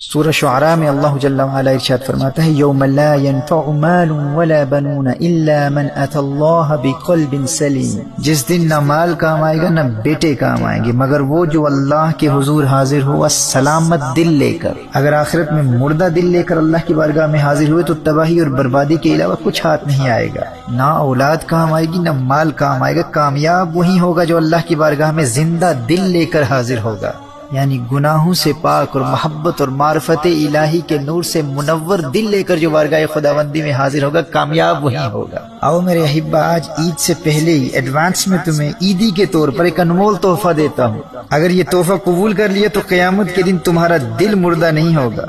سورہ شعراء میں اللہ جل وعلا ارشاد فرماتا ہے یوم لا ينفع مال ولا بنون الا من اتى اللہ بقلب سلیم، جس دن نہ مال کام آئے گا نہ بیٹے کام آئیں گے مگر وہ جو اللہ کے حضور حاضر ہوا سلامت دل لے کر۔ اگر آخرت میں مردہ دل لے کر اللہ کی بارگاہ میں حاضر ہوئے تو تباہی اور بربادی کے علاوہ کچھ ہاتھ نہیں آئے گا، نہ اولاد کام آئے گی نہ مال کام آئے گا۔ کامیاب وہی ہوگا جو اللہ کی بارگاہ میں زندہ دل لے کر حاضر ہوگا، یعنی گناہوں سے پاک اور محبت اور معرفت الہی کے نور سے منور دل لے کر جو بارگاہ خداوندی میں حاضر ہوگا، کامیاب وہی ہوگا۔ آؤ میرے احبہ، آج عید سے پہلے ہی ایڈوانس میں تمہیں عیدی کے طور پر ایک انمول تحفہ دیتا ہوں۔ اگر یہ تحفہ قبول کر لیا تو قیامت کے دن تمہارا دل مردہ نہیں ہوگا،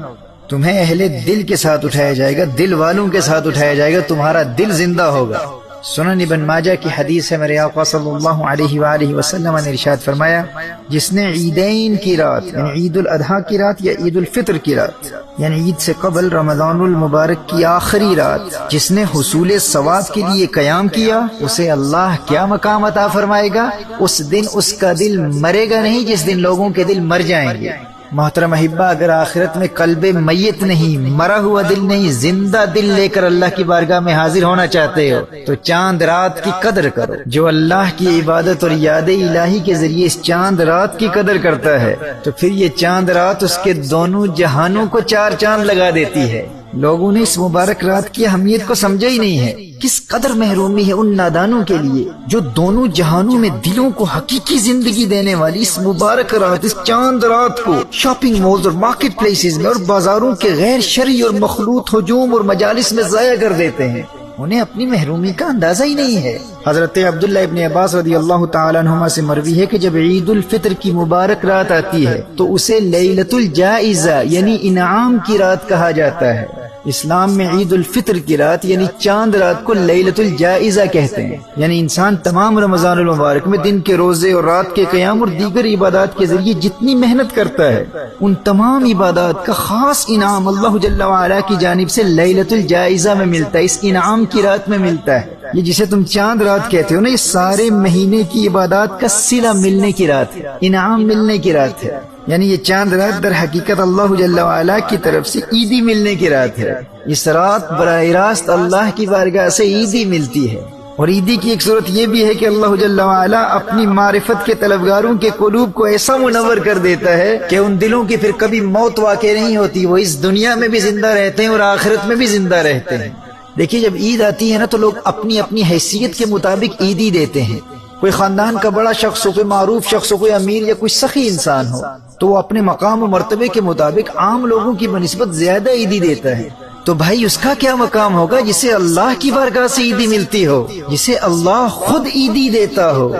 تمہیں اہل دل کے ساتھ اٹھایا جائے گا، دل والوں کے ساتھ اٹھایا جائے گا، تمہارا دل زندہ ہوگا۔ سنن ابن ماجہ کی حدیث ہے، میرے آقا صلی اللہ علیہ وآلہ وسلم نے ارشاد فرمایا، جس نے عیدین کی رات یعنی عید الاضحیٰ کی رات یا عید الفطر کی رات یعنی عید سے قبل رمضان المبارک کی آخری رات جس نے حصول ثواب کے لیے قیام کیا، اسے اللہ کیا مقام عطا فرمائے گا؟ اس دن اس کا دل مرے گا نہیں جس دن لوگوں کے دل مر جائیں گے۔ محترم احبہ، اگر آخرت میں قلب میت نہیں، مرا ہوا دل نہیں، زندہ دل لے کر اللہ کی بارگاہ میں حاضر ہونا چاہتے ہو تو چاند رات کی قدر کرو۔ جو اللہ کی عبادت اور یاد الہی کے ذریعے اس چاند رات کی قدر کرتا ہے تو پھر یہ چاند رات اس کے دونوں جہانوں کو چار چاند لگا دیتی ہے۔ لوگوں نے اس مبارک رات کی اہمیت کو سمجھا ہی نہیں ہے۔ کس قدر محرومی ہے ان نادانوں کے لیے جو دونوں جہانوں میں دلوں کو حقیقی زندگی دینے والی اس مبارک رات، اس چاند رات کو شاپنگ مالز اور مارکیٹ پلیسز میں اور بازاروں کے غیر شرعی اور مخلوط ہجوم اور مجالس میں ضائع کر دیتے ہیں۔ انہیں اپنی محرومی کا اندازہ ہی نہیں ہے۔ حضرت عبداللہ ابن عباس رضی اللہ تعالیٰ عنہما سے مروی ہے کہ جب عید الفطر کی مبارک رات آتی ہے تو اسے لیلۃ الجائزہ یعنی انعام کی رات کہا جاتا ہے۔ اسلام میں عید الفطر کی رات یعنی چاند رات کو لیلۃ الجائزہ کہتے ہیں، یعنی انسان تمام رمضان المبارک میں دن کے روزے اور رات کے قیام اور دیگر عبادات کے ذریعے جتنی محنت کرتا ہے ان تمام عبادات کا خاص انعام اللہ جل وعلا کی جانب سے لیلۃ الجائزہ میں ملتا ہے، اس انعام کی رات میں ملتا ہے۔ یہ جسے تم چاند رات کہتے ہو نا، یہ سارے مہینے کی عبادات کا صلہ ملنے کی رات ہے، انعام ملنے کی رات ہے۔ یعنی یہ چاند رات در حقیقت اللہ جل وعلا کی طرف سے عیدی ملنے کی رات ہے۔ اس رات براہ راست اللہ کی بارگاہ سے عیدی ملتی ہے۔ اور عیدی کی ایک صورت یہ بھی ہے کہ اللہ جل وعلا اپنی معرفت کے طلبگاروں کے قلوب کو ایسا منور کر دیتا ہے کہ ان دلوں کی پھر کبھی موت واقع نہیں ہوتی، وہ اس دنیا میں بھی زندہ رہتے ہیں اور آخرت میں بھی زندہ رہتے ہیں۔ دیکھیے، جب عید آتی ہے نا تو لوگ اپنی اپنی حیثیت کے مطابق عیدی دیتے ہیں۔ کوئی خاندان کا بڑا شخص ہو، کوئی معروف شخص ہو، کوئی امیر یا کوئی سخی انسان ہو تو وہ اپنے مقام و مرتبے کے مطابق عام لوگوں کی بنسبت زیادہ عیدی دیتا ہے۔ تو بھائی اس کا کیا مقام ہوگا جسے اللہ کی بارگاہ سے عیدی ملتی ہو، جسے اللہ خود عیدی دیتا ہو۔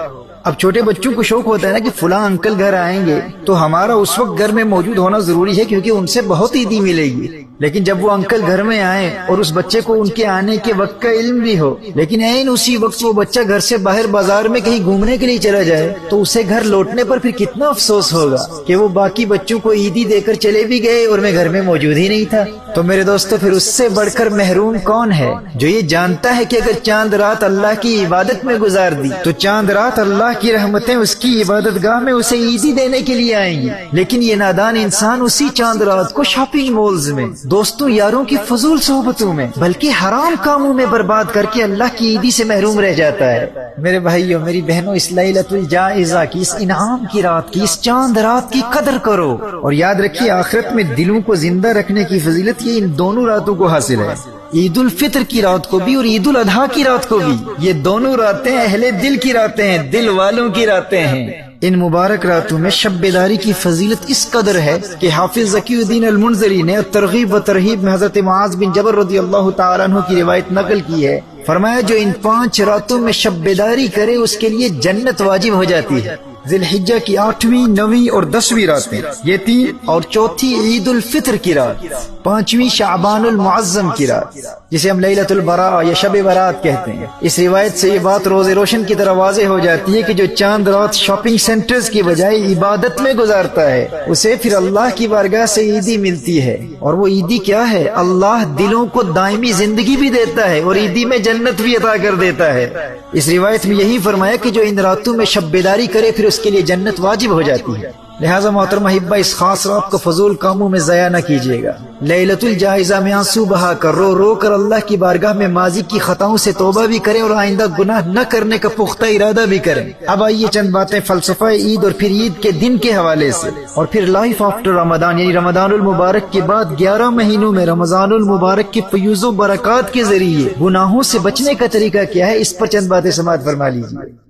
اب چھوٹے بچوں کو شوق ہوتا ہے نا کہ فلاں انکل گھر آئیں گے تو ہمارا اس وقت گھر میں موجود ہونا ضروری ہے کیونکہ ان سے بہت عیدی ملے گی۔ لیکن جب وہ انکل گھر میں آئیں اور اس بچے کو ان کے آنے کے وقت کا علم بھی ہو لیکن عین اسی وقت وہ بچہ گھر سے باہر بازار میں کہیں گھومنے کے لیے چلا جائے تو اسے گھر لوٹنے پر پھر کتنا افسوس ہوگا کہ وہ باقی بچوں کو عیدی دے کر چلے بھی گئے اور میں گھر میں موجود ہی نہیں تھا۔ تو میرے دوستو، پھر اس سے بڑھ کر محروم کون ہے جو یہ جانتا ہے کہ اگر چاند رات اللہ کی عبادت میں گزار دی تو چاند رات اللہ کی رحمتیں اس کی عبادت گاہ میں اسے عیدی دینے کے لیے آئیں گی، لیکن یہ نادان انسان اسی چاند رات کو شاپنگ مالز میں، دوستوں یاروں کی فضول صحبتوں میں، بلکہ حرام کاموں میں برباد کر کے اللہ کی عیدی سے محروم رہ جاتا ہے۔ میرے بھائیوں، میری بہنوں، اس لیلۃ الجائزہ کی، اس انعام کی رات کی، اس چاند رات کی قدر کرو، اور یاد رکھیے آخرت میں دلوں کو زندہ رکھنے کی فضیلت یہ ان دونوں راتوں کو حاصل ہے، عید الفطر کی رات کو بھی اور عید الاضحیٰ کی رات کو بھی۔ یہ دونوں راتیں اہل دل کی راتیں ہیں، دل والوں کی راتیں ہیں۔ ان مبارک راتوں میں شب بیداری کی فضیلت اس قدر ہے کہ حافظ ذکی الدین المنذری نے ترغیب و ترہیب میں حضرت معاذ بن جبل رضی اللہ تعالیٰ عنہ کی روایت نقل کی ہے۔ فرمایا جو ان 5 راتوں میں شب بیداری کرے اس کے لیے جنت واجب ہو جاتی ہے۔ ذی الحجہ کی 8ویں، 9ویں اور 10ویں راتیں، یہ 3، اور چوتھی عید الفطر کی رات، 5ویں شعبان المعظم کی رات جسے ہم لیلۃ البراء یا شب برات کہتے ہیں۔ اس روایت سے یہ بات روز روشن کی طرح واضح ہو جاتی ہے کہ جو چاند رات شاپنگ سینٹرز کی بجائے عبادت میں گزارتا ہے اسے پھر اللہ کی بارگاہ سے عیدی ملتی ہے۔ اور وہ عیدی کیا ہے؟ اللہ دلوں کو دائمی زندگی بھی دیتا ہے اور عیدی میں جنت بھی عطا کر دیتا ہے۔ اس روایت میں یہی فرمایا کہ جو ان راتوں میں شب بیداری کرے پھر اس کے لیے جنت واجب ہو جاتی ہے۔ لہٰذا محترم احبہ اس خاص رات کو فضول کاموں میں ضائع نہ کیجیے گا۔ لیلۃ الجائزہ میں آنسو بہا کر رو رو کر اللہ کی بارگاہ میں ماضی کی خطاؤں سے توبہ بھی کریں اور آئندہ گناہ نہ کرنے کا پختہ ارادہ بھی کریں۔ اب آئیے چند باتیں فلسفہ عید اور پھر عید کے دن کے حوالے سے، اور پھر لائف آفٹر رمضان یعنی رمضان المبارک کے بعد 11 مہینوں میں رمضان المبارک کے فیوز و برکات کے ذریعے گناہوں سے بچنے کا طریقہ کیا ہے، اس پر چند باتیں سماعت فرما لیجیے۔